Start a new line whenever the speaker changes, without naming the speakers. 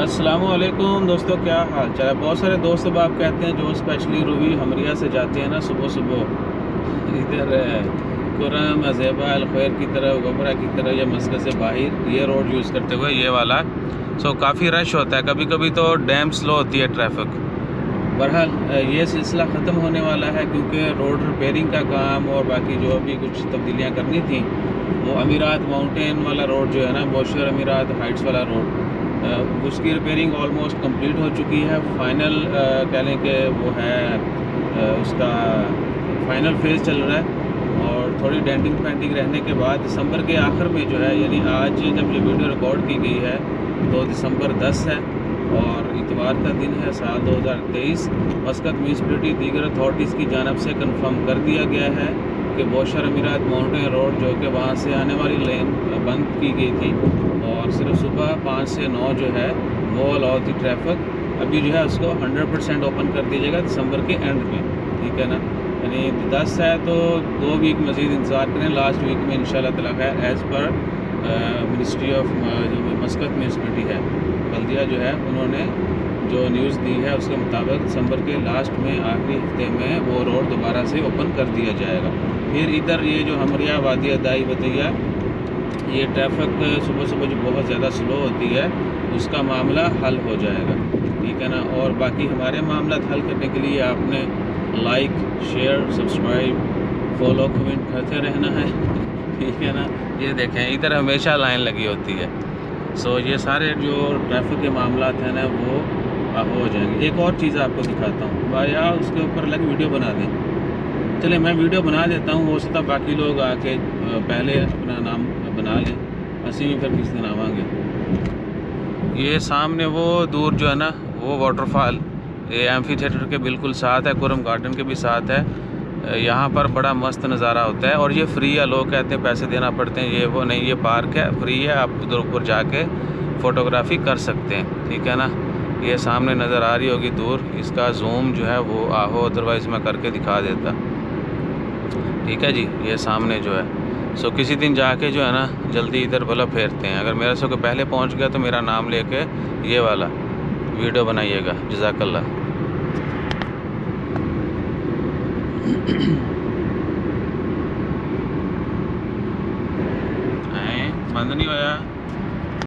अस्सलाम वालेकुम दोस्तों, क्या हाल चाल है। बहुत सारे दोस्त अब आप कहते हैं जो स्पेशली रूबी हमरिया से जाते हैं ना सुबह सुबह इधर कुरम अज़ेबा अलखैर की तरफ, गबरा की तरफ या मस्कत से बाहर ये रोड यूज़ करते हुए ये वाला काफ़ी रश होता है। कभी कभी तो डैम स्लो होती है ट्रैफिक। बहरहाल ये सिलसिला ख़त्म होने वाला है क्योंकि रोड रिपेयरिंग का काम और बाकी जो अभी कुछ तब्दीलियाँ करनी थी वो अमीरात माउंटेन वाला रोड जो है ना, बोशर अमीरात हाइट्स वाला रोड, उसकी रिपेयरिंग ऑलमोस्ट कंप्लीट हो चुकी है। फाइनल कह लें कि वो है उसका फाइनल फेज़ चल रहा है और थोड़ी डेंटिंग पेंटिंग रहने के बाद दिसंबर के आखिर में जो है, यानी आज जब ये वीडियो रिकॉर्ड की गई है तो दिसंबर 10 है और इतवार का दिन है साल 2023। मस्कत म्यूनसिपलिटी दीगर अथॉरिटीज़ की जानब से कंफर्म कर दिया गया है कि बोशर अमीरात माउंटेन रोड जो कि वहाँ से आने वाली लेन बंद की गई थी और सिर्फ सुबह 5 से 9 जो है वो अलाउ थी ट्रैफिक, अभी जो है उसको 100% ओपन कर दिया जाएगा दिसंबर के एंड में। ठीक है ना, यानी 10 है तो 2 वीक मज़ीद इंतज़ार करें। लास्ट वीक में इंशाल्लाह ताला खैर एज़ पर मिनिस्ट्री ऑफ जो मस्कत म्यूनसिपलिटी है, बल्दिया जो है, उन्होंने जो न्यूज़ दी है उसके मुताबिक दिसंबर के लास्ट में आखिरी हफ्ते में वो रोड दोबारा से ओपन कर दिया जाएगा। फिर इधर ये जो हमरिया वादिया दाई बतैया, ये ट्रैफिक सुबह सुबह जो बहुत ज़्यादा स्लो होती है उसका मामला हल हो जाएगा। ठीक है ना, और बाकी हमारे मामला हल करने के लिए आपने like share subscribe follow comment करते रहना है। ठीक है ना, ये देखें इधर हमेशा लाइन लगी होती है। ये सारे जो ट्रैफिक के मामला हैं ना वो हो जाएंगे। एक और चीज़ आपको दिखाता हूँ भाई, यार उसके ऊपर अलग वीडियो बना दें। चले मैं वीडियो बना देता हूँ, हो सकता बाकी लोग आके पहले अपना नाम बना लें, असी भी फिर किस दिन आवांगे। ये सामने वो दूर जो है ना वो वाटरफॉल, ये एम्फी थिएटर के बिल्कुल साथ है, कुरम गार्डन के भी साथ है। यहाँ पर बड़ा मस्त नज़ारा होता है और ये फ्री है। लोग कहते हैं पैसे देना पड़ते हैं, ये वो नहीं, ये पार्क है, फ्री है। आप उधर ऊपर जाके फ़ोटोग्राफ़ी कर सकते हैं। ठीक है ना, ये सामने नज़र आ रही होगी दूर, इसका जूम जो है वो आहो, अदरवाइज़ मैं करके दिखा देता। ठीक है जी, ये सामने जो है किसी दिन जाके जो है ना जल्दी इधर भला फेरते हैं। अगर मेरे से कोई पहले पहुंच गया तो मेरा नाम लेके ये वाला वीडियो बनाइएगा। जज़ाकल्लाह। बंद नहीं होया।